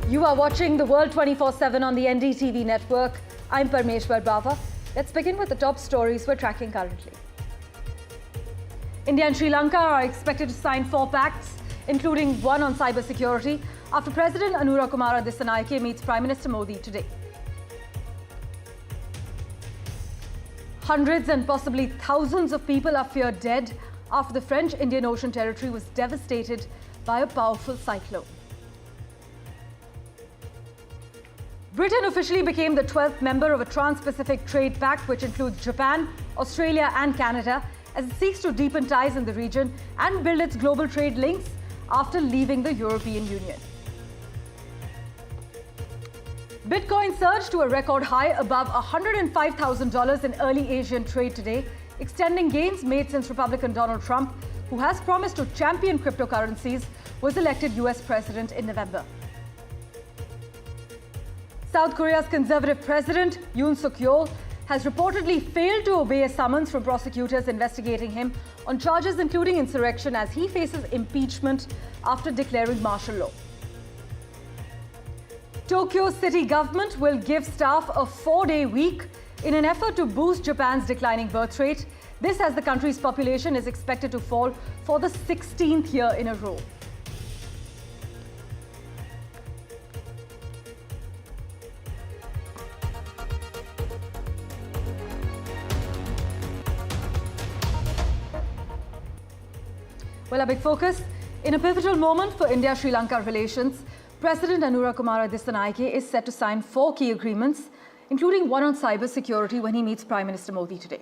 You are watching the World 24/7 on the NDTV network. I'm Parmeshwar Bawa. Let's begin with the top stories we're tracking currently. India and Sri Lanka are expected to sign 4 pacts, including one on cybersecurity, after President Anura Kumara Dissanayake meets Prime Minister Modi today. Hundreds and possibly thousands of people are feared dead after the French Indian Ocean territory was devastated by a powerful cyclone. Britain officially became the 12th member of a Trans-Pacific Trade Pact, which includes Japan, Australia and Canada, as it seeks to deepen ties in the region and build its global trade links after leaving the European Union. Bitcoin surged to a record high above $105,000 in early Asian trade today, extending gains made since Republican Donald Trump, who has promised to champion cryptocurrencies, was elected US President in November. South Korea's conservative president, Yoon Suk-yeol, has reportedly failed to obey a summons from prosecutors investigating him on charges including insurrection as he faces impeachment after declaring martial law. Tokyo's city government will give staff a 4-day week in an effort to boost Japan's declining birth rate. This as the country's population is expected to fall for the 16th year in a row. Well, a big focus. In a pivotal moment for India-Sri Lanka relations, President Anura Kumara Dissanayake is set to sign 4 key agreements, including one on cybersecurity when he meets Prime Minister Modi today.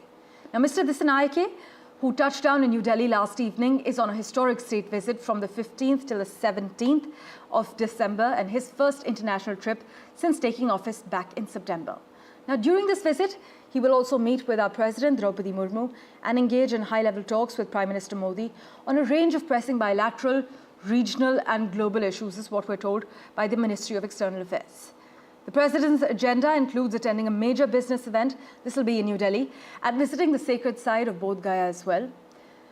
Now, Mr. Dissanayake, who touched down in New Delhi last evening, is on a historic state visit from the 15th till the 17th of December and his first international trip since taking office back in September. Now, during this visit, he will also meet with our President, Draupadi Murmu, and engage in high-level talks with Prime Minister Modi on a range of pressing bilateral, regional and global issues, is what we're told by the Ministry of External Affairs. The President's agenda includes attending a major business event, this will be in New Delhi, and visiting the sacred site of Bodh Gaya as well.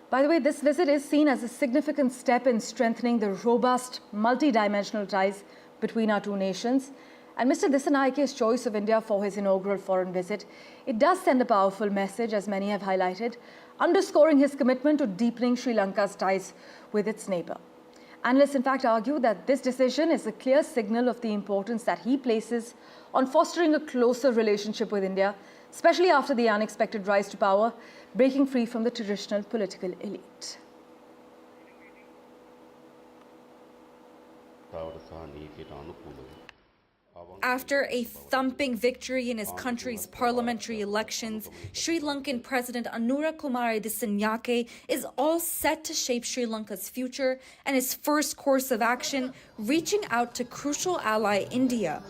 By the way, this visit is seen as a significant step in strengthening the robust, multi-dimensional ties between our two nations. And Mr. Dissanayake's choice of India for his inaugural foreign visit, it does send a powerful message, as many have highlighted, underscoring his commitment to deepening Sri Lanka's ties with its neighbour. Analysts, in fact, argue that this decision is a clear signal of the importance that he places on fostering a closer relationship with India, especially after the unexpected rise to power, breaking free from the traditional political elite. After a thumping victory in his country's parliamentary elections, Sri Lankan President Anura Kumara Dissanayake is all set to shape Sri Lanka's future and his first course of action, reaching out to crucial ally India.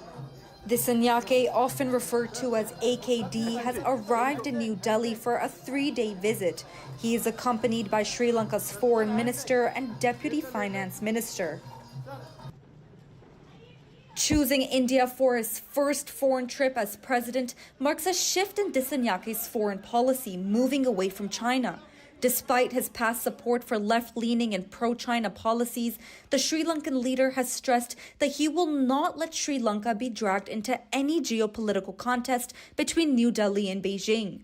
Dissanayake, often referred to as AKD, has arrived in New Delhi for a 3-day visit. He is accompanied by Sri Lanka's Foreign Minister and Deputy Finance Minister. Choosing India for his first foreign trip as president marks a shift in Dissanayake's foreign policy, moving away from China. Despite his past support for left-leaning and pro-China policies, the Sri Lankan leader has stressed that he will not let Sri Lanka be dragged into any geopolitical contest between New Delhi and Beijing.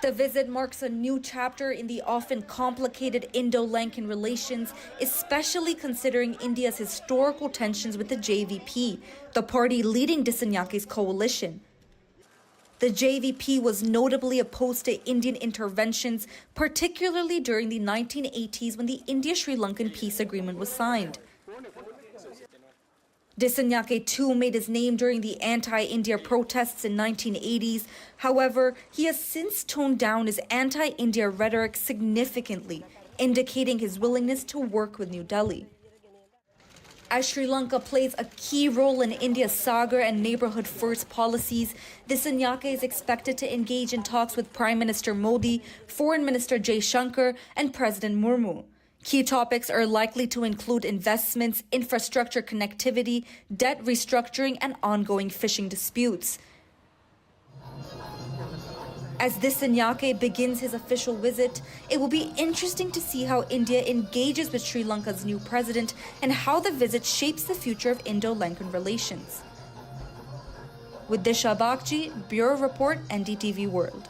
The visit marks a new chapter in the often complicated Indo-Lankan relations, especially considering India's historical tensions with the JVP, the party leading Dissanayake's coalition. The JVP was notably opposed to Indian interventions, particularly during the 1980s when the India-Sri Lankan peace agreement was signed. Dissanayake too made his name during the anti-India protests in 1980s. However, he has since toned down his anti-India rhetoric significantly, indicating his willingness to work with New Delhi. As Sri Lanka plays a key role in India's Sagar and neighborhood first policies, Dissanayake is expected to engage in talks with Prime Minister Modi, Foreign Minister Jaishankar, and President Murmu. Key topics are likely to include investments, infrastructure connectivity, debt restructuring, and ongoing fishing disputes. As Dissanayake begins his official visit, it will be interesting to see how India engages with Sri Lanka's new president and how the visit shapes the future of Indo-Lankan relations. With Disha Bakji, Bureau Report, NDTV World.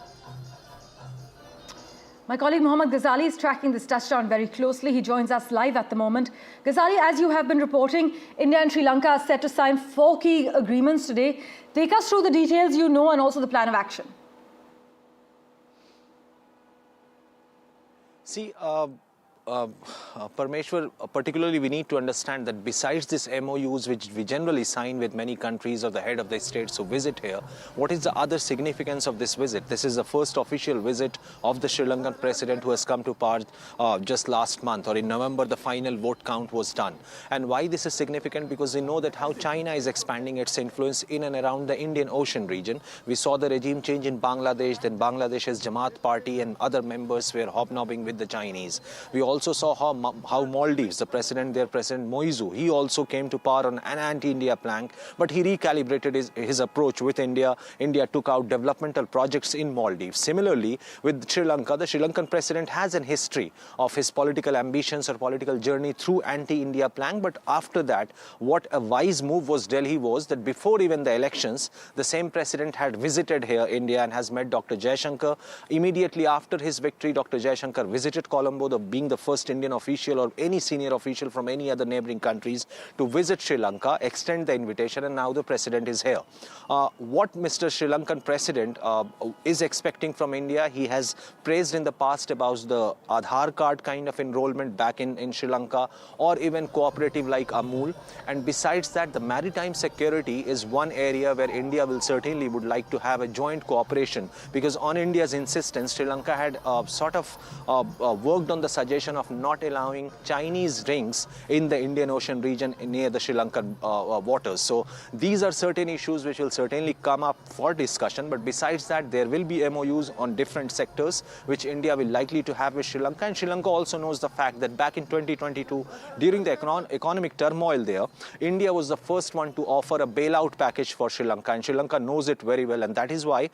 My colleague Mohammad Ghazali is tracking this touchdown very closely. He joins us live at the moment. Ghazali, as you have been reporting, India and Sri Lanka are set to sign 4 key agreements today. Take us through the details you know and also the plan of action. See, Parmeshwar, particularly we need to understand that besides these MOUs which we generally sign with many countries or the head of the states who visit here, what is the other significance of this visit? This is the first official visit of the Sri Lankan president who has come to power just last month, or in November the final vote count was done. And why this is significant? Because we know that how China is expanding its influence in and around the Indian Ocean region. We saw the regime change in Bangladesh, then Bangladesh's Jamaat party and other members were hobnobbing with the Chinese. We also saw how Maldives, their President Moizu, he also came to power on an anti-India plank, but he recalibrated his approach with India. India took out developmental projects in Maldives. Similarly, with Sri Lanka, the Sri Lankan president has an history of his political ambitions or political journey through anti-India plank, but after that, what a wise move was Delhi was that before even the elections, the same president had visited here, India, and has met Dr. Jaishankar. Immediately after his victory, Dr. Jaishankar visited Colombo, being the first Indian official or any senior official from any other neighboring countries to visit Sri Lanka, extend the invitation, and now the president is here. What Mr. Sri Lankan president is expecting from India, he has praised in the past about the Aadhaar card kind of enrollment back in Sri Lanka, or even cooperative like Amul. And besides that, the maritime security is one area where India will certainly would like to have a joint cooperation, because on India's insistence, Sri Lanka had worked on the suggestion of not allowing Chinese rings in the Indian Ocean region near the Sri Lankan waters. So these are certain issues which will certainly come up for discussion. But besides that, there will be MOUs on different sectors which India will likely to have with Sri Lanka. And Sri Lanka also knows the fact that back in 2022, during the economic turmoil there, India was the first one to offer a bailout package for Sri Lanka. And Sri Lanka knows it very well. And that is why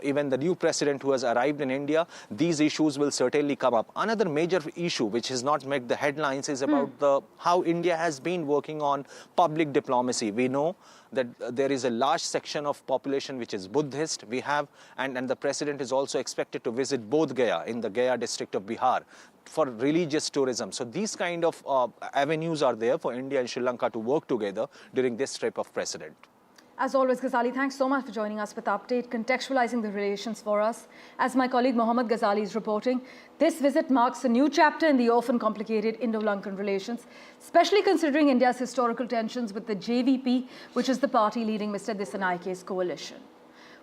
even the new president who has arrived in India, these issues will certainly come up. Another major issue which has not made the headlines is about how India has been working on public diplomacy. We know that there is a large section of population which is Buddhist. We have, and the president is also expected to visit Bodh Gaya in the Gaya district of Bihar for religious tourism. So these kind of avenues are there for India and Sri Lanka to work together during this trip of president. As always, Ghazali, thanks so much for joining us with the update, contextualizing the relations for us. As my colleague Mohammad Ghazali is reporting, this visit marks a new chapter in the often complicated Indo-Lankan relations, especially considering India's historical tensions with the JVP, which is the party leading Mr. Dissanayake's coalition.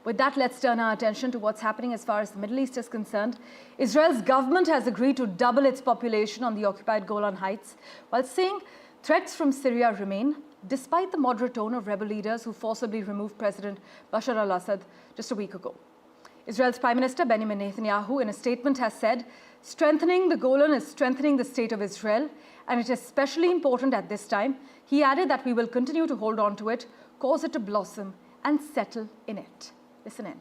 With that, let's turn our attention to what's happening as far as the Middle East is concerned. Israel's government has agreed to double its population on the occupied Golan Heights, while saying threats from Syria remain, despite the moderate tone of rebel leaders who forcibly removed President Bashar al-Assad just a week ago. Israel's Prime Minister Benjamin Netanyahu, in a statement, has said, strengthening the Golan is strengthening the state of Israel, and it is especially important at this time. He added that we will continue to hold on to it, cause it to blossom, and settle in it. Listen in.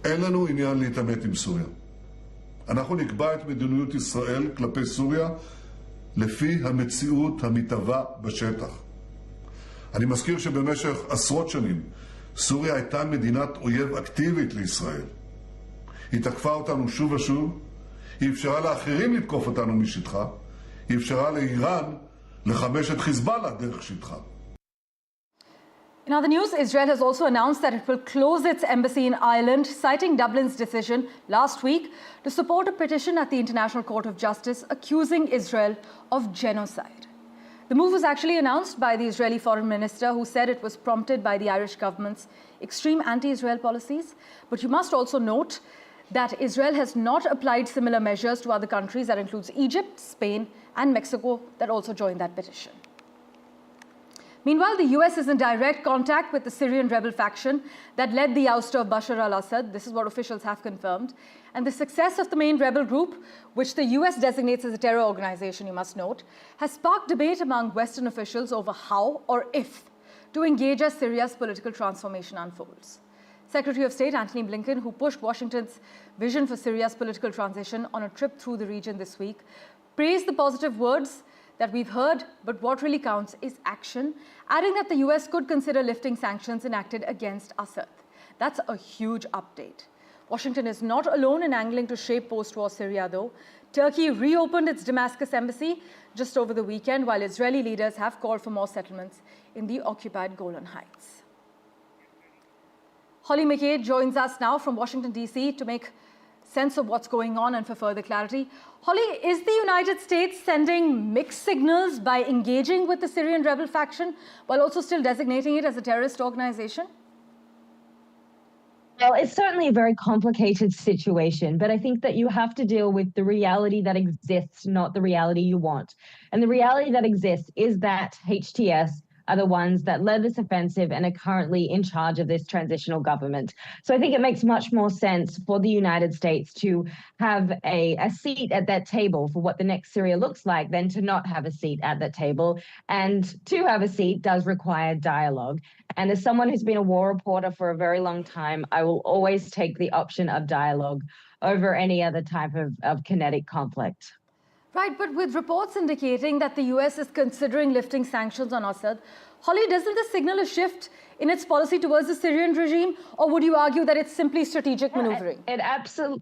אין לנו עניין להתעמת עם סוריה. אנחנו נקבע את מדיניות ישראל כלפי סוריה לפי המציאות המתהווה בשטח. אני מזכיר שבמשך עשרות שנים סוריה הייתה מדינת אויב אקטיבית לישראל. היא תקפה אותנו שוב ושוב, היא אפשרה לאחרים לתקוף אותנו משטחה, היא אפשרה לאיראן לחמש את חיזבאללה דרך שטחה. In other news, Israel has also announced that it will close its embassy in Ireland, citing Dublin's decision last week to support a petition at the International Court of Justice accusing Israel of genocide. The move was actually announced by the Israeli foreign minister, who said it was prompted by the Irish government's extreme anti-Israel policies. But you must also note that Israel has not applied similar measures to other countries. That includes Egypt, Spain, and Mexico that also joined that petition. Meanwhile, the US is in direct contact with the Syrian rebel faction that led the ouster of Bashar al-Assad. This is what officials have confirmed. And the success of the main rebel group, which the US designates as a terror organization, you must note, has sparked debate among Western officials over how or if to engage as Syria's political transformation unfolds. Secretary of State Antony Blinken, who pushed Washington's vision for Syria's political transition on a trip through the region this week, praised the positive words that we've heard, but what really counts is action, adding that the US could consider lifting sanctions enacted against Assad. That's a huge update. Washington is not alone in angling to shape post-war Syria, though. Turkey reopened its Damascus embassy just over the weekend, while Israeli leaders have called for more settlements in the occupied Golan Heights. Holly McKay joins us now from Washington, D.C. to make sense of what's going on and for further clarity. Holly, is the United States sending mixed signals by engaging with the Syrian rebel faction while also still designating it as a terrorist organization? Well, it's certainly a very complicated situation, but I think that you have to deal with the reality that exists, not the reality you want. And the reality that exists is that HTS are the ones that led this offensive and are currently in charge of this transitional government. So I think it makes much more sense for the United States to have a seat at that table for what the next Syria looks like than to not have a seat at that table. And to have a seat does require dialogue. And as someone who's been a war reporter for a very long time, I will always take the option of dialogue over any other type of kinetic conflict. Right, but with reports indicating that the US is considering lifting sanctions on Assad, Holly, doesn't this signal a shift in its policy towards the Syrian regime, or would you argue that it's simply strategic maneuvering? It absolutely.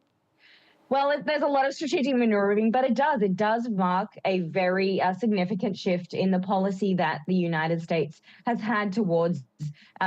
Well, there's a lot of strategic maneuvering, but it does mark a very significant shift in the policy that the United States has had towards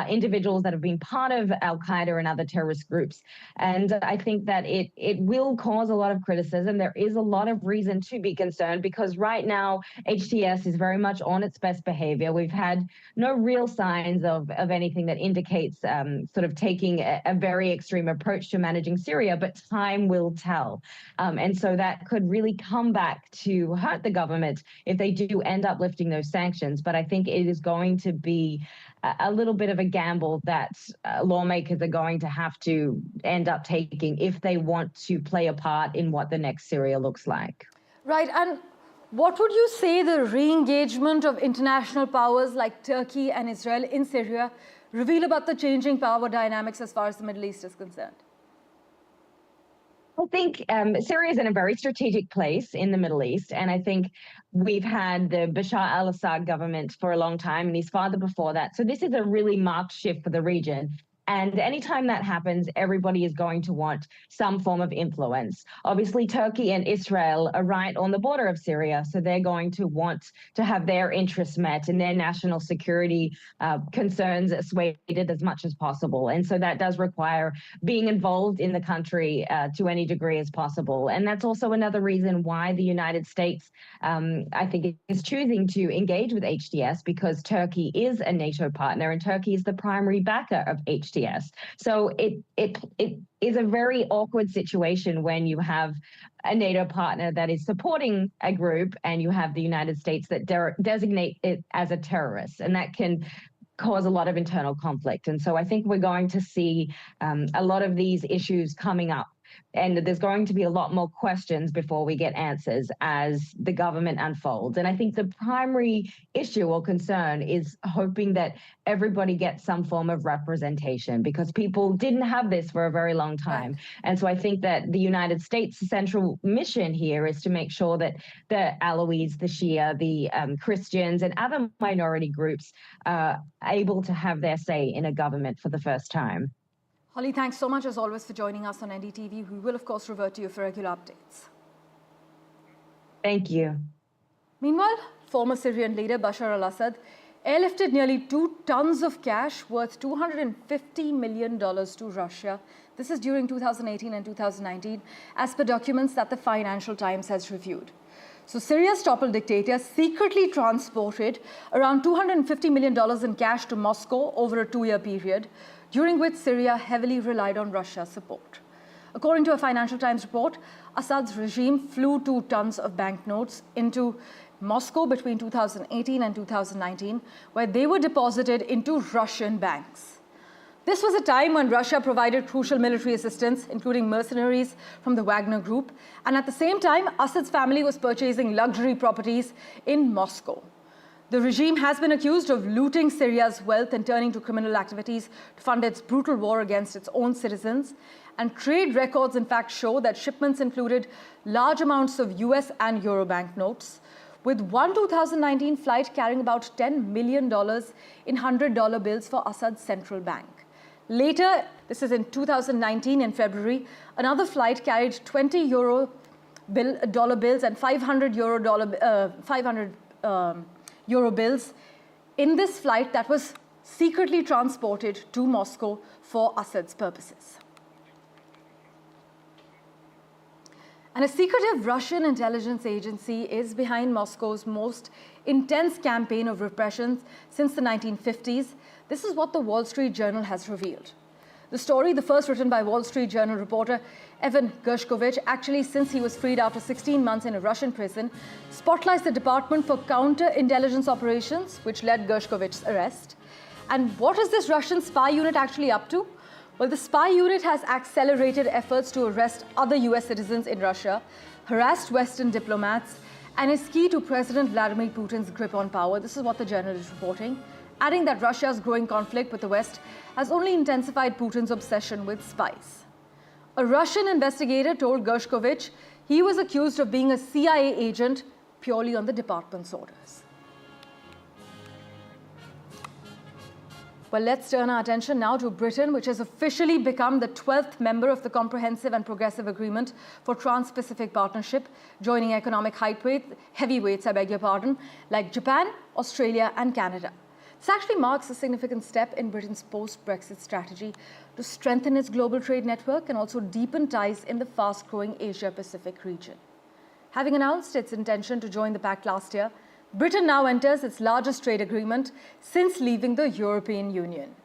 individuals that have been part of al-Qaeda and other terrorist groups. And I think that it will cause a lot of criticism. There is a lot of reason to be concerned because right now HTS is very much on its best behavior. We've had no real signs of anything that indicates sort of taking a very extreme approach to managing Syria, but time will tell. And so that could really come back to hurt the government if they do end up lifting those sanctions. But I think it is going to be a little bit of a gamble that lawmakers are going to have to end up taking if they want to play a part in what the next Syria looks like. Right. And what would you say the re-engagement of international powers like Turkey and Israel in Syria reveal about the changing power dynamics as far as the Middle East is concerned? I think Syria is in a very strategic place in the Middle East. And I think we've had the Bashar al-Assad government for a long time and his father before that. So this is a really marked shift for the region. And anytime that happens, everybody is going to want some form of influence. Obviously, Turkey and Israel are right on the border of Syria, so they're going to want to have their interests met and their national security concerns assuaded as much as possible. And so that does require being involved in the country to any degree as possible. And that's also another reason why the United States, I think, is choosing to engage with HTS, because Turkey is a NATO partner and Turkey is the primary backer of HTS. So it is a very awkward situation when you have a NATO partner that is supporting a group and you have the United States that designate it as a terrorist, and that can cause a lot of internal conflict. And so I think we're going to see a lot of these issues coming up. And there's going to be a lot more questions before we get answers as the government unfolds. And I think the primary issue or concern is hoping that everybody gets some form of representation, because people didn't have this for a very long time. And so I think that the United States' central mission here is to make sure that the Alawites, the Shia, the Christians, and other minority groups are able to have their say in a government for the first time. Holly, thanks so much as always for joining us on NDTV. We will, of course, revert to you for regular updates. Thank you. Meanwhile, former Syrian leader Bashar al-Assad airlifted nearly 2 tons of cash worth $250 million to Russia. This is during 2018 and 2019, as per documents that the Financial Times has reviewed. So Syria's toppled dictator secretly transported around $250 million in cash to Moscow over a 2-year period, during which Syria heavily relied on Russia's support. According to a Financial Times report, Assad's regime flew 2 tons of banknotes into Moscow between 2018 and 2019, where they were deposited into Russian banks. This was a time when Russia provided crucial military assistance, including mercenaries from the Wagner Group, and at the same time, Assad's family was purchasing luxury properties in Moscow. The regime has been accused of looting Syria's wealth and turning to criminal activities to fund its brutal war against its own citizens. And trade records, in fact, show that shipments included large amounts of US and Euro banknotes, with one 2019 flight carrying about $10 million in $100 bills for Assad's central bank. Later, this is in 2019 in February, another flight carried 20 dollar bills and 500 euro bills in this flight that was secretly transported to Moscow for Assad's purposes. And a secretive Russian intelligence agency is behind Moscow's most intense campaign of repression since the 1950s. This is what the Wall Street Journal has revealed. The story, the first written by Wall Street Journal reporter Evan Gershkovich, actually since he was freed after 16 months in a Russian prison, spotlights the Department for Counterintelligence Operations, which led Gershkovich's arrest. And what is this Russian spy unit actually up to? Well, the spy unit has accelerated efforts to arrest other US citizens in Russia, harassed Western diplomats, and is key to President Vladimir Putin's grip on power. This is what the Journal is reporting, adding that Russia's growing conflict with the West has only intensified Putin's obsession with spies. A Russian investigator told Gershkovich he was accused of being a CIA agent purely on the department's orders. Well, let's turn our attention now to Britain, which has officially become the 12th member of the Comprehensive and Progressive Agreement for Trans-Pacific Partnership, joining economic heavyweights, like Japan, Australia, and Canada. This actually marks a significant step in Britain's post-Brexit strategy to strengthen its global trade network and also deepen ties in the fast-growing Asia-Pacific region. Having announced its intention to join the pact last year, Britain now enters its largest trade agreement since leaving the European Union.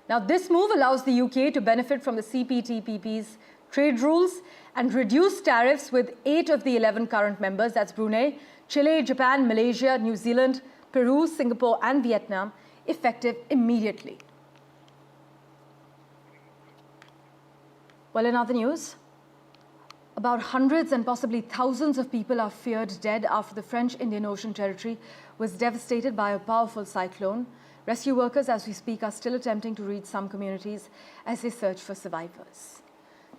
Now, this move allows the UK to benefit from the CPTPP's trade rules and reduce tariffs with 8 of the 11 current members, that's Brunei, Chile, Japan, Malaysia, New Zealand, Peru, Singapore, and Vietnam, effective immediately. Well, in other news, about hundreds and possibly thousands of people are feared dead after the French Indian Ocean territory was devastated by a powerful cyclone. Rescue workers, as we speak, are still attempting to reach some communities as they search for survivors.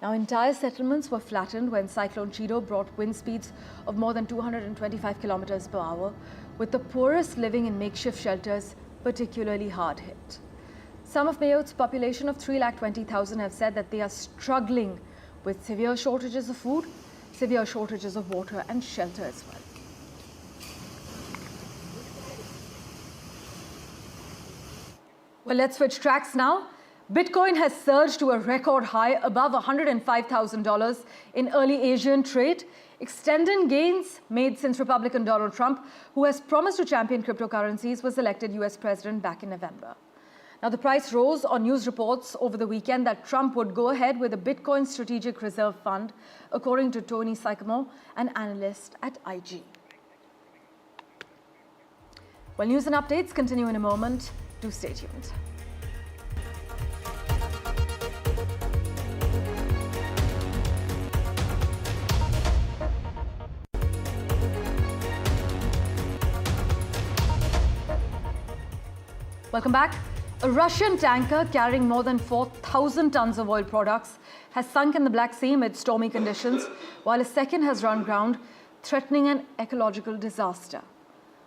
Now, entire settlements were flattened when Cyclone Chido brought wind speeds of more than 225 kilometers per hour, with the poorest living in makeshift shelters particularly hard hit. Some of Mayotte population of 320,000 have said that they are struggling with severe shortages of food, severe shortages of water and shelter as well. Well, let's switch tracks now. Bitcoin has surged to a record high above $105,000 in early Asian trade, extending gains made since Republican Donald Trump, who has promised to champion cryptocurrencies, was elected US president back in November. Now, the price rose on news reports over the weekend that Trump would go ahead with a Bitcoin Strategic Reserve Fund, according to Tony Sycamore, an analyst at IG. Well, news and updates continue in a moment. Do stay tuned. Welcome back. A Russian tanker carrying more than 4,000 tons of oil products has sunk in the Black Sea amid stormy conditions, while a second has run aground, threatening an ecological disaster.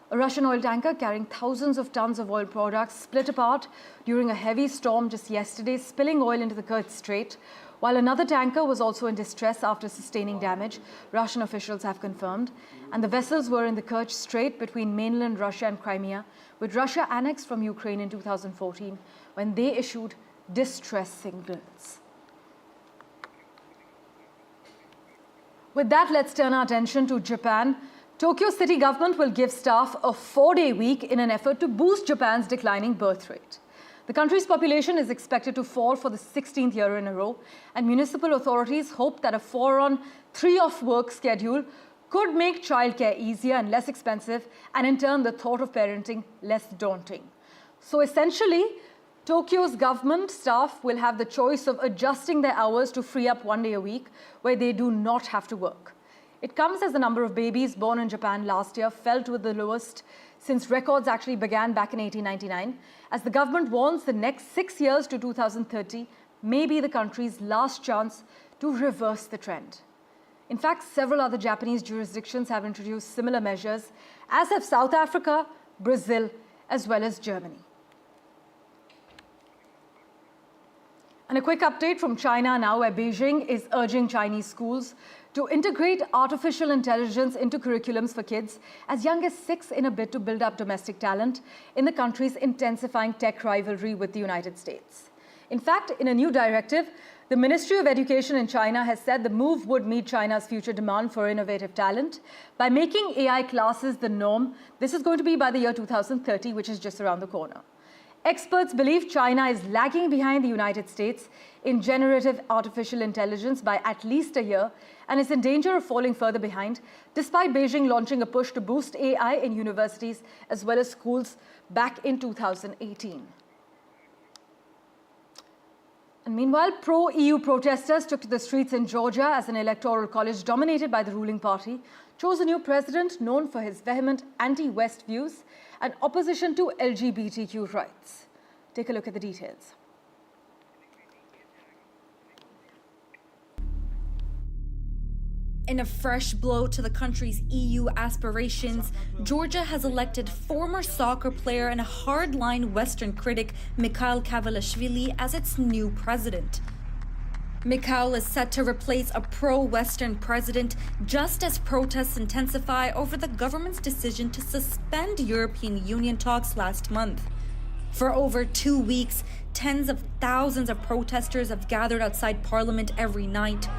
A Russian oil tanker carrying thousands of tons of oil products split apart during a heavy storm just yesterday, spilling oil into the Kerch Strait, while another tanker was also in distress after sustaining damage, Russian officials have confirmed. And the vessels were in the Kerch Strait between mainland Russia and Crimea, with Russia annexed from Ukraine in 2014 when they issued distress signals. With that, let's turn our attention to Japan. Tokyo city government will give staff a 4-day week in an effort to boost Japan's declining birth rate. The country's population is expected to fall for the 16th year in a row, and municipal authorities hope that a 4-on, 3-off work schedule could make childcare easier and less expensive, and in turn, the thought of parenting less daunting. So essentially, Tokyo's government staff will have the choice of adjusting their hours to free up 1 day a week where they do not have to work. It comes as the number of babies born in Japan last year fell to the lowest since records actually began back in 1899, as the government warns the next 6 years to 2030 may be the country's last chance to reverse the trend. In fact, several other Japanese jurisdictions have introduced similar measures, as have South Africa, Brazil, as well as Germany. And a quick update from China now, where Beijing is urging Chinese schools to integrate artificial intelligence into curriculums for kids as young as 6 in a bid to build up domestic talent in the country's intensifying tech rivalry with the United States. In fact, in a new directive, the Ministry of Education in China has said the move would meet China's future demand for innovative talent by making AI classes the norm. This is going to be by the year 2030, which is just around the corner. Experts believe China is lagging behind the United States in generative artificial intelligence by at least a year and is in danger of falling further behind, despite Beijing launching a push to boost AI in universities as well as schools back in 2018. And meanwhile, pro-EU protesters took to the streets in Georgia as an electoral college dominated by the ruling party chose a new president known for his vehement anti-West views and opposition to LGBTQ rights. Take a look at the details. In a fresh blow to the country's EU aspirations, Georgia has elected former soccer player and a hardline Western critic Mikhail Kavalashvili as its new president. Mikhail is set to replace a pro-Western president just as protests intensify over the government's decision to suspend European Union talks last month. For over 2 weeks, tens of thousands of protesters have gathered outside Parliament every night.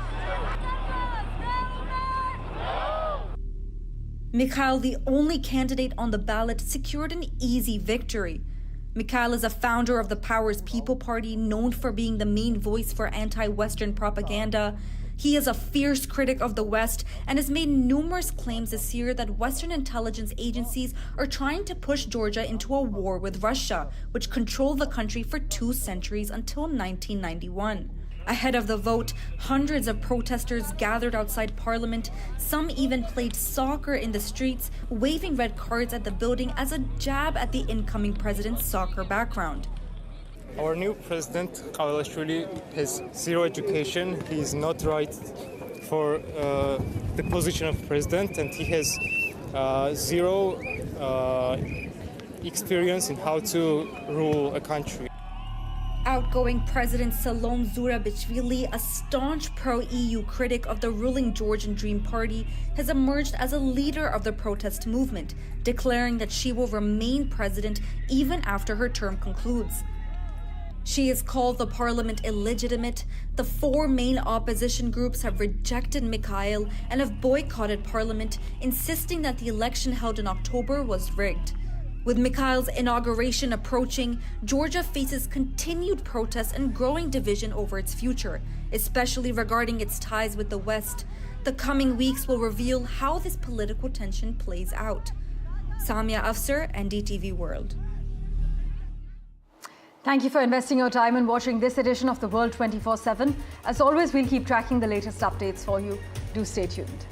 Mikhail, the only candidate on the ballot, secured an easy victory. Mikhail is a founder of the Power's People Party, known for being the main voice for anti-Western propaganda. He is a fierce critic of the West and has made numerous claims this year that Western intelligence agencies are trying to push Georgia into a war with Russia, which controlled the country for 2 centuries until 1991. Ahead of the vote, hundreds of protesters gathered outside Parliament. Some even played soccer in the streets, waving red cards at the building as a jab at the incoming president's soccer background. Our new president, Kavalashvili, has zero education. He is not right for the position of president, and he has zero experience in how to rule a country. Outgoing President Salom Zurabichvili, a staunch pro-EU critic of the ruling Georgian Dream Party, has emerged as a leader of the protest movement, declaring that she will remain president even after her term concludes. She has called the parliament illegitimate. The 4 main opposition groups have rejected Mikhail and have boycotted parliament, insisting that the election held in October was rigged. With Mikhail's inauguration approaching, Georgia faces continued protests and growing division over its future, especially regarding its ties with the West. The coming weeks will reveal how this political tension plays out. Samia Afsar, NDTV World. Thank you for investing your time in watching this edition of The World 24/7. As always, we'll keep tracking the latest updates for you. Do stay tuned.